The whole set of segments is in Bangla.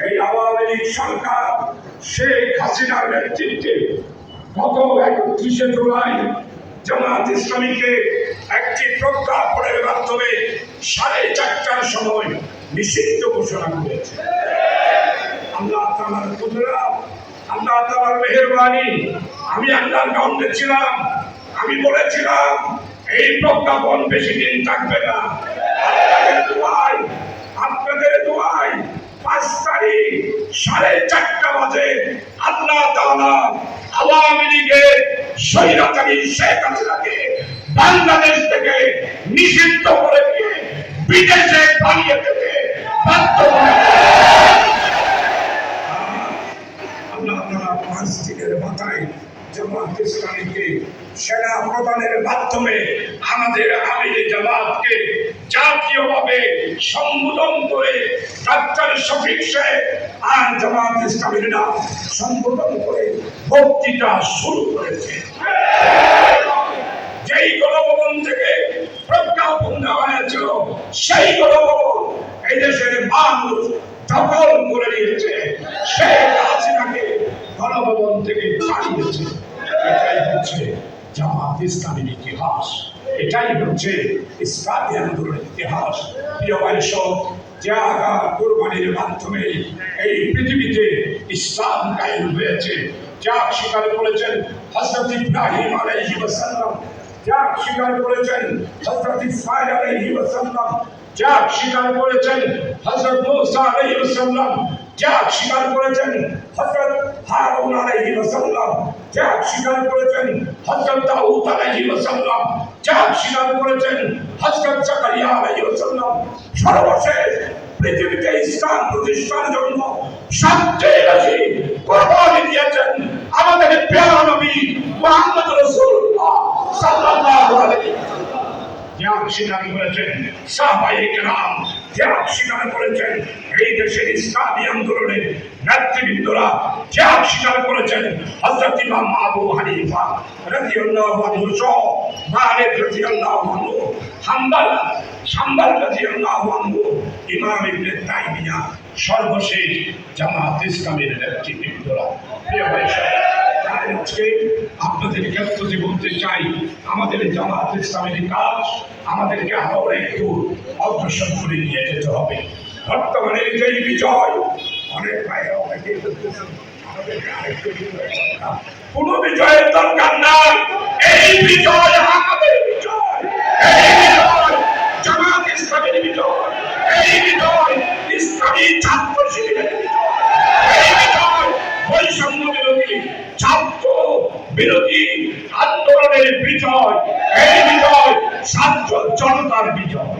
এই আওয়ামী লীগ সরকার শেখ হাসিনার নেতৃত্বে গত 31শে জুলাই জামাত ইসলামীকে একটি প্রজ্ঞাপনের মাধ্যমে 4:30টার সময় নিষিদ্ধ ঘোষণা করেছে। আল্লাহ তাআলার কুদরত, আল্লাহ তাআলার মেহেরবানি। আমি আন্ডারগ্রাউন্ডে ছিলাম, আমি বলেছিলাম এই প্রজ্ঞাপন বেশি দিন থাকবে না। আপনাদের দোয়ায় 5 তারিখ 4:30 বাজে আল্লাহ তাআলা আওয়ামী লীগের স্বৈরাচারী শেখ হাসিনাকে বাংলাদেশ থেকে নিষিদ্ধ করে দিয়ে বিদেশে পালিয়ে যেতে বাধ্য করে। আল্লাহ তাআলা 5 দিনের মাথায় জামাত ইসলামীকে সেনা প্রদানের মাধ্যমে আমাদের আমির জামাতকে জাতীয়ভাবে সম্বোধন করে ডাক্তার শফিক সাহেব আর জামাত ইসলামীর নাম সম্বোধন করে বক্তৃতা শুরু করেছে। যেই গণভবন থেকে প্রজ্ঞাপন দেওয়া হয়েছিল সেই গণভবন এই দেশের মানুষ দখল করে নিয়েছে, শেখ হাসিনাকে গণভবন থেকে তাড়িয়েছে। এটাই হচ্ছে জামাত ইসলামীর ইতিহাস, এটাই হচ্ছে ইসলামী আন্দোলনের ইতিহাস। প্রিয় ভাই সব, ত্যাগ আর কুরবানির মাধ্যমে এই পৃথিবীতে ইসলাম কায়েম হয়েছে। ত্যাগ স্বীকার করেছেন হযরত ইব্রাহিম আলাইহিস সালাম, ত্যাগ স্বীকার করেছেন হযরত ইসমাঈল আলাইহিস সালাম, ত্যাগ স্বীকার করেছেন হযরত মূসা আলাইহিস সালাম, ত্যাগ স্বীকার করেছেন হযরত হারুন আলাইহিস সালাম, ত্যাগ স্বীকার করেছেন হযরত দাউদ আলাইহিস সালাম, ত্যাগ স্বীকার করেছেন হযরত জাকারিয়া আলাইহিস সালাম। সর্বশেষ পৃথিবীতে ইসলাম প্রতিষ্ঠার জন্য সবচেয়ে বেশি কোরবানি দিয়েছেন আমাদের প্রিয় নবী মুহাম্মদ রাসূলুল্লাহ সাল্লাল্লাহু আলাইহি ওয়াসাল্লাম। ত্যাগ স্বীকার করেছেন সাহাবায়ে কেরাম, ত্যাগ স্বীকার করেছেন এই দেশের ইসলামী আন্দোলনের নেতৃবৃন্দরা, ত্যাগ স্বীকার করেছেন হযরত ইমাম আবু হানিফা রাদিয়াল্লাহু আনহু সহ মালিক রাদিয়াল্লাহু আনহু, হাম্বল রাদিয়াল্লাহু আনহু, ইমাম ইবনে তাইমিয়া, সর্বশেষ জামাত ইসলামের নেতৃবৃন্দরা। প্রিয় ভাই আজকে আপনাদের ক্ষেত্রে বলতে চাই, আমাদের জামাত ইসলামের কাজ আমাদেরকে আরো একটু অগ্রসর করে নিয়ে যেতে হবে। বর্তমানে যেই বিজয়, অনেক ভাই অনেকে বলতেছেন আমাদেরকে আরেকটু কোন বিজয়ের দরকার নাই। এই বিজয় আমাদের বিজয়, এই বিজয় জামাত ইসলামের বিজয়, এই বিজয় ইসলামী ছাত্র শিবিরের বিজয়, এই বিজয় বৈষম্য বিরোধী ছাত্র বিরোধী আন্দোলনের বিজয়, এই বিজয় ছাত্র জনতার বিজয়।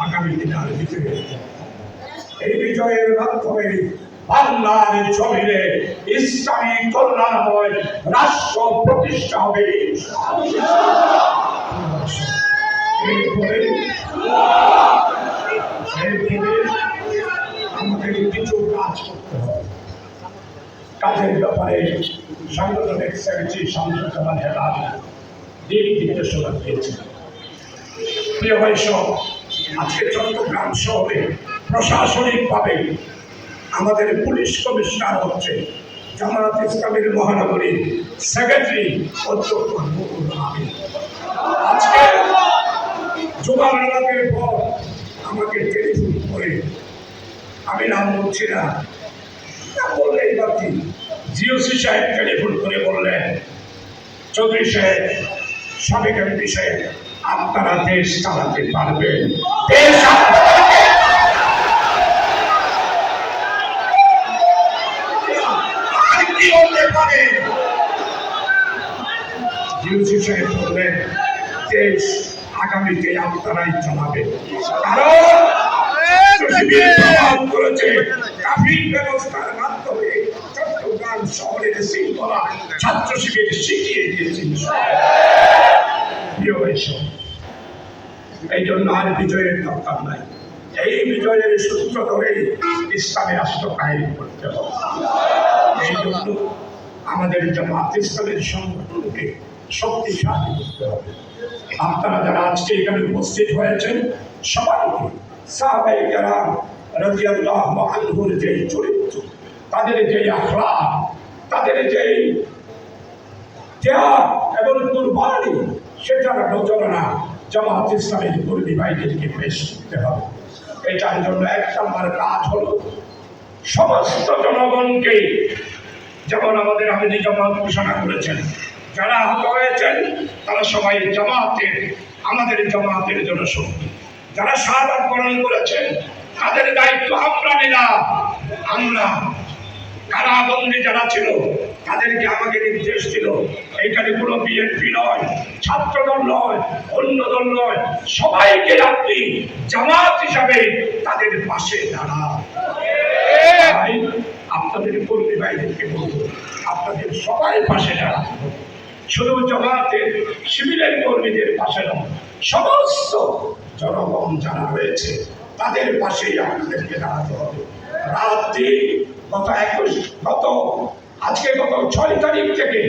আগামী দিনের বিজয়, এই বিজয়ের মাধ্যমে বাংলার জমিনে ইসলামী কল্যাণময় রাষ্ট্র প্রতিষ্ঠা হবে। আমাদের কিছু কাজ করতে হবে। কাজের ব্যাপারে সাংগঠনিক সেক্রেটারি শামসুজ্জামান হেলাল দিক নির্দেশনা দিয়েছেন। প্রিয় ভাই সব, আজকে চট্টগ্রাম শহরে প্রশাসনিকভাবে আমাদের পুলিশ কমিশনার হচ্ছে জামাত ইসলামের মহানগরীর সেক্রেটারি অধ্যক্ষ নুরুল আমিন। আজকে জুমার নামাজের পর আমাকে টেলিফোন করে, আমি নাম বলছি না, বললেই বাকি, জিওসি সাহেব টেলিফোন করে বললেন, চৌধুরী সাহেব, সাবেক এমপি সাহেব, আপনারা দেশ চালাতে পারবেন। আর কি হতে পারে? জিওসি সাহেব বললেন, দেশ আগামীতে আপনারাই চালাবেন। কারণ করেছে ট্রাফিক ব্যবস্থার মাধ্যমে চট্টগ্রাম শহরের শৃঙ্খলা ছাত্র শিবির শিখিয়ে দিয়েছেন। এই জন্য আর বিজয়ের দরকার নাই। এই বিজয়ের সূত্র ধরে ইসলামী রাষ্ট্র কায়েম করতে হবে। এই জন্য আমাদের জামাত ইসলামের সংগঠনকে শক্তিশালী করতে হবে। আপনারা যারা আজকে এখানে উপস্থিত হয়েছেন সবাইকে সাহাবায়ে কেরাম, রাদিয়াল্লাহু আনহুর যে চরিত্র, তাদের যে আখলাক, তাদের যে ত্যাগ এবং কুরবানি, সেটার নজরানা জামাত ইসলামের কর্মী ভাইদেরকে পেশ করতে হবে। এটার জন্য এক নম্বর কাজ হলো সমস্ত জনগণকে, যেমন আমাদের আমির জামাত ঘোষণা করেছেন, যারা আহত হয়েছেন তারা সবাই জামাতের, আমাদের জামাতের জনশক্তি। যারা শাহাদাত বরণ করেছেন তাদের দায়িত্ব আমরা নিলাম। আমরা কারাবন্দী যারা ছিল তাদেরকে আমাকে নির্দেশ দিল, এইখানে কোনো বিএনপি নয়, ছাত্র দল নয়, অন্য দল নয়, সবাইকে আপনি জামাত হিসাবে তাদের পাশে দাঁড়ান। আপনাদের কর্মী ভাইদেরকে বলবো, আপনাদের সবাই পাশে দাঁড়ান। শুধু জামাতের শিবিরের কর্মীদের পাশে নয়, সমস্ত জনগণ যারা রয়েছে তাদের পাশেই আপনাদেরকে দাঁড়াতে হবে। রাত্রি গত 6 তারিখ থেকে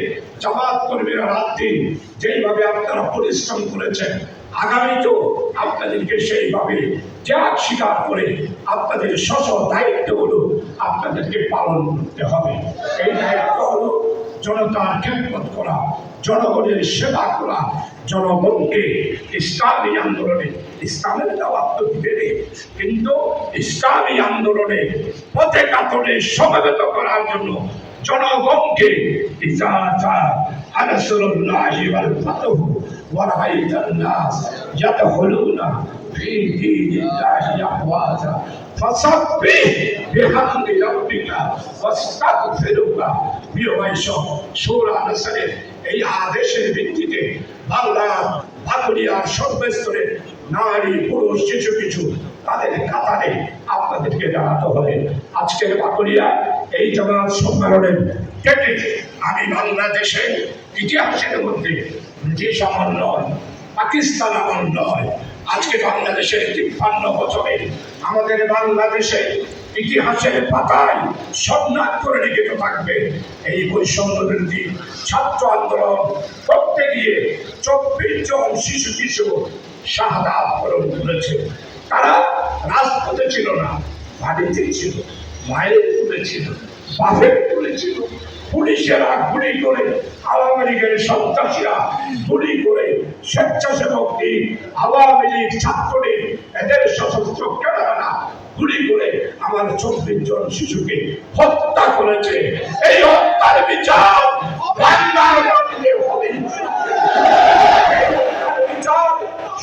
জামাত কর্মীরা রাত্রি যেইভাবে আপনারা পরিশ্রম করেছেন, আগামীতেও আপনাদেরকে সেইভাবে ত্যাগ স্বীকার করে আপনাদের দায়িত্বগুলো আপনাদেরকে পালন করতে হবে। এই দায়িত্ব হলো জনতার খেদমত করা, জনগণের সেবা করা, জনগণকে ইসলামী আন্দোলনে, ইসলামের দাওয়াত তো দিবে, কিন্তু ইসলামী আন্দোলনে পথে কাতরে সমবেত করার জন্য জনগণকে ইজা নাসরুল্লাহি ওয়াল ফাতহু ওয়া রাআইতান নাস ইয়াদখুলুনা ফি দীনিল্লাহি আফওয়াজা ফাসাব্বিহ বিহামদি রাব্বিকা ওয়াস্তাগফিরুহা। প্রিয় ভাই সব, সূরা নাসরের এই আদেশের ভিত্তিতে বাংলার বাকুড়িয়ার সর্বস্তরের নারী, পুরুষ, শিশু কিছু তাদের কাতারে আপনাদেরকে দাঁড়াতে হবে। আজকের বাকুড়িয়া এই জামাত সম্মেলনের কেটে আমি বাংলাদেশের ইতিহাসের মধ্যে ব্রিটিশ আমল নয়, পাকিস্তান আমল নয়, আজকে বাংলাদেশের 53 বছরে আমাদের বাংলাদেশের ইতিহাসের পাতায় স্বর্ণাক্ষরে লিখিত থাকবে এই বৈষম্য বিরোধী ছাত্র আন্দোলন করতে গিয়ে 24 জন শিশু কিশোর শাহাদাত বরণ করেছে। তারা রাজপথে ছিল না, বাড়িতে ছিল, মায়ের তুলে ছিল, বাপের তুলে ছিল। পুলিশেরা গুলি করে, আওয়ামী লীগের সন্ত্রাসীরা গুলি করে, স্বেচ্ছাসেবক লীগ, আওয়ামী লীগ, ছাত্রলীগ, এদের সশস্ত্র ক্যাডাররা গুলি করে আমার 24 জন শিশুকে হত্যা করেছে। এই হত্যার বিচার বাংলার মাটিতে হবে।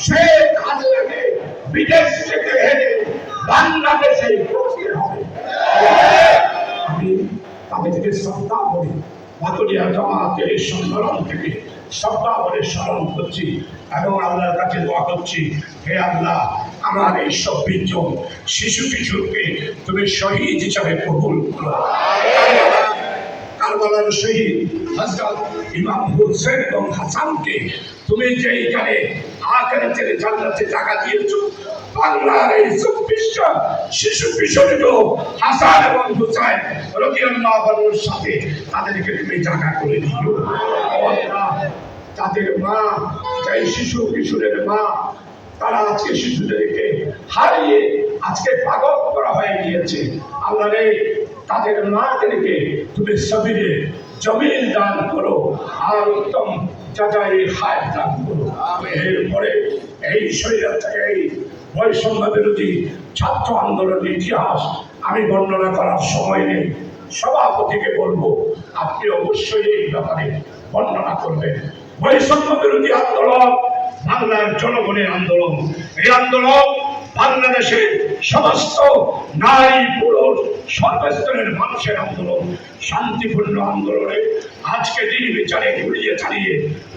শেখ হাসিনাকে বিদেশ থেকে এনে বাংলাদেশে করতে হবে। আমি তাদেরকে শ্রদ্ধা করি, বাকুড়িয়া জামাতের সম্মেলন থেকে শ্রদ্ধা করে স্মরণ করছি এবং আল্লাহর কাছে দোয়া করছি, হে আল্লাহ, আমার এই 24 জন শিশু কিশোরকে তুমি শহীদ হিসাবে কবুল করো। কারবালার শহীদ হযরত ইমাম হুসেন এবং হাসানকে তুমি যেইখানে আখিরাতের জান্নাতে জায়গা দিয়েছো, বাংলার এই 24 জন শিশু কিশোরীকে হাসান এবং হুসাইন রাদিয়াল্লাহু আনহুর সাথে তাদেরকে তুমি জায়গা করে দিও। আল্লাহ, তাদের মা, এই শিশু কিশোরের মা, তারা আজকে শিশুদেরকে হারিয়ে আজকে পাগল করা হয়ে গিয়েছে। আল্লাহ রে, তাদের মাদেরকে তুমি সবিরে জমিন দান করো আর উত্তম যাচাই হায়াত দান করো। এরপরে এই এই বৈষম্য বিরোধী ছাত্র আন্দোলনের ইতিহাস আমি বর্ণনা করার সময় নেই। সভাপতিকে বলবো, আপনি অবশ্যই এই ব্যাপারে বর্ণনা করবেন। বৈষম্য বিরোধী আন্দোলন বাংলার জনগণের আন্দোলন। এই আন্দোলন বাংলাদেশের সমস্ত নারী, পুরুষ, সর্বস্তরের মানুষের আন্দোলন, শান্তিপূর্ণ আন্দোলনে আজকে দিন বিচারে ঘুরিয়ে ছাড়িয়ে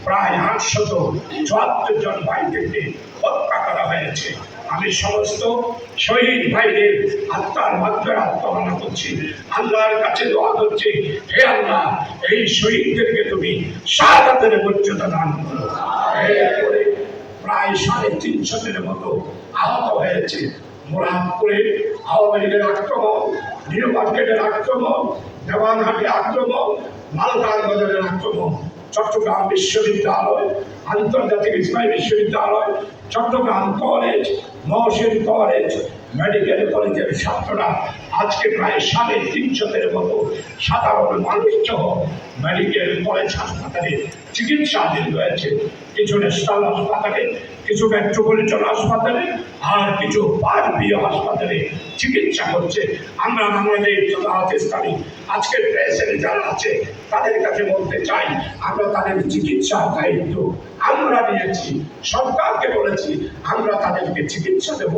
প্রায় 874 জন ভাইদেরকে হত্যা করা হয়েছে। আমি সমস্ত শহীদ ভাইদের আত্মার মাত্রায় আত্মহানা করছি, আল্লাহর কাছে দোয়া করছি, হে আল্লাহ, এই শহীদদেরকে তুমি শাহাদাতের মর্যাদা দান করো। এরপরে প্রায় 350 মতো আহত হয়েছে। মুরাদপুরে আওয়ামী লীগের আক্রমণ, নিউ মার্কেটের আক্রমণ, দেওয়ানহাটে আক্রমণ, মালদার বাজারের আক্রমণ, চট্টগ্রাম বিশ্ববিদ্যালয়, আন্তর্জাতিক ইসলামী বিশ্ববিদ্যালয়, Chittagong college, Mohsin college, medical কলেজের ছাত্ররা আজকে প্রায় 350 মতো সাধারণ মানুষ সহ মেডিকেল কলেজ হাসপাতালে চিকিৎসাধীন রয়েছে। কিছু ন্যাশনাল হাসপাতালে, কিছু মেট্রোপলিটন হাসপাতালে, আর কিছু পারবীয় হাসপাতালে চিকিৎসা করছে। আমরা বাংলাদেশ জামাত ইসলামী আজকে প্রেসিডেন্ট যারা আছে তাদের কাছে বলতে চাই, আমরা তাদের চিকিৎসার দায়িত্ব আমরা নিয়েছি, সরকারকে বলেছি আমরা তাদেরকে চিকিৎসা দেব।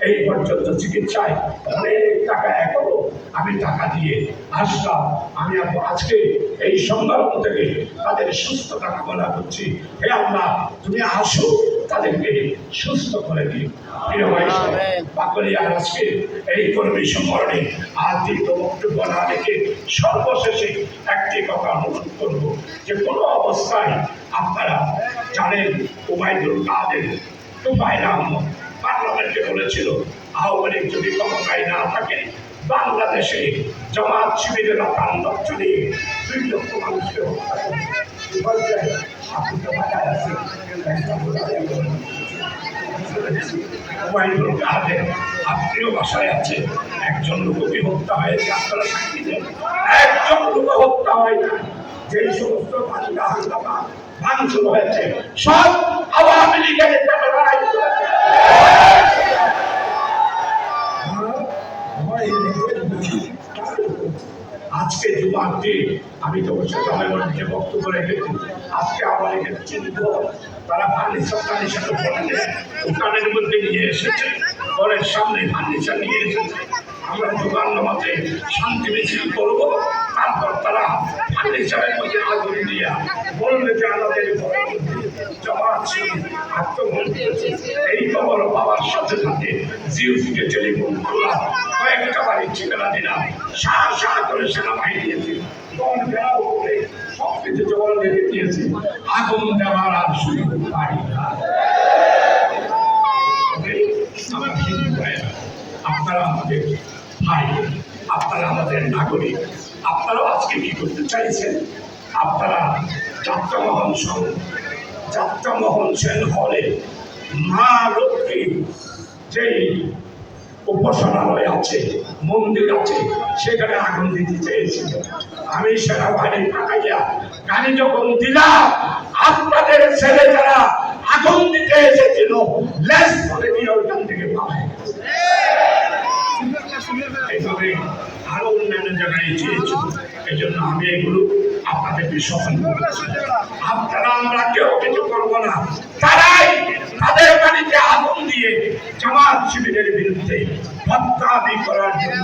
এই পর্যন্ত চিকিৎসায় অনেক টাকা এখনো আমি টাকা দিয়ে আসলাম। আমি আজকে এই সংগ্রাম থেকে তাদের সুস্থতা কামনা করছি। হে আল্লাহ, তুমি আসো, তাদেরকে সুস্থ করে দিই। প্রিয় ভাই বাকলিয়ার আজকে এই কর্মী সম্মেলনে আর্থিক বক্তব্য না রেখে সর্বশেষে একটি কথা অনুরোধ করবো যে কোনো অবস্থায় আপনারা জানেন ওবায়দুল কাদের তুফাইল আহমদ পার্লামেন্টে বলেছিল আওয়ামী লীগ যদি ক্ষমতায় না থাকে বাংলাদেশে জামাত শিবিরেরা প্রাণ রক্ত দিয়ে 2 লক্ষ মানুষকে হত্যা করবে। আপনি তো বাজায় আছেন, আপনিও বাসায় আছে, একজন লোককে হত্যা হয়েছে, আপনারা সাক্ষী দেন। একজন লোক হত্যা হয় না। যেই সমস্ত ভাঙচুর হয়েছে সব আওয়ামী লীগের লড়াই করেছে। আজকে যুবাকে আমি তো সময় মধ্যে বক্তব্য রেখেছি। আজকে আমাদের চিহ্ন তারা ফার্নিচারের সাথে দোকানের মধ্যে নিয়ে এসেছে, ঘরের সামনে ফার্নিচার নিয়ে এসেছে। আমরা দোকান নামাতে শান্তি মিছিল করবো, তারপর তারা ফার্নিচারের মধ্যে আগুন দিয়া বলবে যে আমাদের জামাত আত্মগ্রহণ করেছে। এই খবর বাবার সাথে সাথে জিও থেকে টেলিফোন করলাম, কয়েকটা বাড়ির ঠিকানা দিলাম, সাহা করে সেনাবাহিনী দিয়েছি, দল ঘেরাও করে সব কিছু জবান রেখে দিয়েছি। আগুন দেওয়ার আর সুযোগ পাই না। আপনারা আমাদের ভাই, আপনারা আমাদের নাগরিক, আপনারাও আজকে কি করতে চাইছেন? আপনারা যাত্রামোহন সেন হলে মা লক্ষ্মী যেই উপাসনালয় আছে, মন্দির আছে, সেখানে আগুন দিতে চেয়েছিল। আমি সেনাবাহিনী পাঠাইয়া গাড়ি যখন দিলাম, আপনাদের ছেলে যারা আগুন দিতে এসেছিল লেস করে দিয়ে ওইখান থেকে পালায়। এইভাবে আরো অন্যান্য জায়গায় চেয়েছিল। এই জন্য আমি এগুলো আপনাদেরকে সফল করছি। আপনারা আমরা কেউ কিছু করবো না, তারাই তাদের বাড়িতে আগুন দিয়ে জামাত শিবিরের বিরুদ্ধে হত্যাদি করার জন্য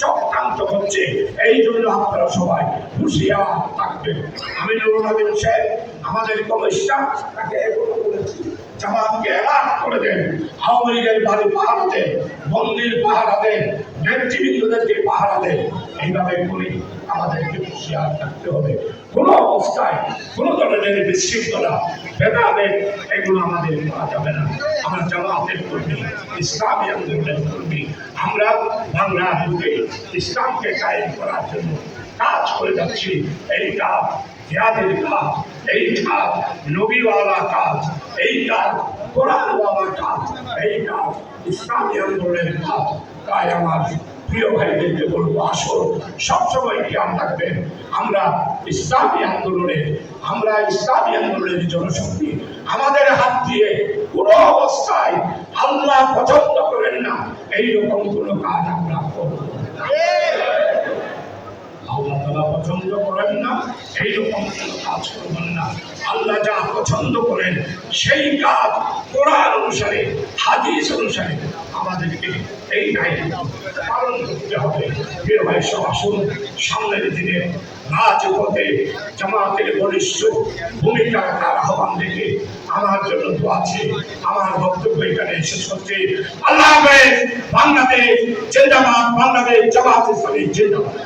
চক্রান্ত করছে। এই জন্য আপনারা সবাই হুঁশিয়ার থাকবেন। আমি নুরুল আমিন সাহেব আমাদের কমিশনার তাকে এগুলো বলেছি, জামাতকে এলাক করে দেন, আওয়ামী লীগের বাড়ি পাহারা দেন, মন্দির পাহারা দেন, নেতৃবৃন্দদেরকে পাহারা দেন। এইভাবে করি আমাদেরকে হুঁশিয়ার থাকতে হবে। কোনো অবস্থায় কোনো ধরনের বিশৃঙ্খলা ভেদাভেদ এগুলো আমাদের করা যাবে না। আমরা জামাতের কর্মী, ইসলামী আন্দোলনের কর্মী, আমরা বাংলার বুকে ইসলামকে কায়েম করার জন্য কাজ করে যাচ্ছি। এই কাজ জিহাদের কাজ, এই কাজ নবীওয়ালা কাজ, এই কাজ কোরআনওয়ালা কাজ, এই কাজ ইসলামী আন্দোলনের কাজ। তাই আমার প্রিয় ভাইদেরকে বলবো, আসো সবসময় খেয়াল রাখবেন আমরা ইসলামী আন্দোলনের জনশক্তি। আমাদের হাত দিয়ে কোনো অবস্থায় আল্লাহ পছন্দ করেন না এইরকম কোনো কাজ আমরা করবো না। আল্লাহ তাআলা পছন্দ করেন না এইরকম কোনো কাজ করবেন না। আল্লাহ যা পছন্দ করেন সেই কাজ কোরআন অনুসারে, হাদিস অনুসারে আমাদেরকে এই দায়িত্ব পালন করতে হবে। প্রিয় ভাই সব আসুন, সামনের দিনে রাজপথে জামাতের বলিষ্ঠ ভূমিকা রাখার আহ্বান দেখে আমার জন্য তো আছে। আমার বক্তব্য এখানে শেষ হচ্ছে। আল্লাহ হাফেজ। বাংলাদেশ জিন্দাবাদ, বাংলাদেশ জামাত ইসলামী জিন্দাবাদ।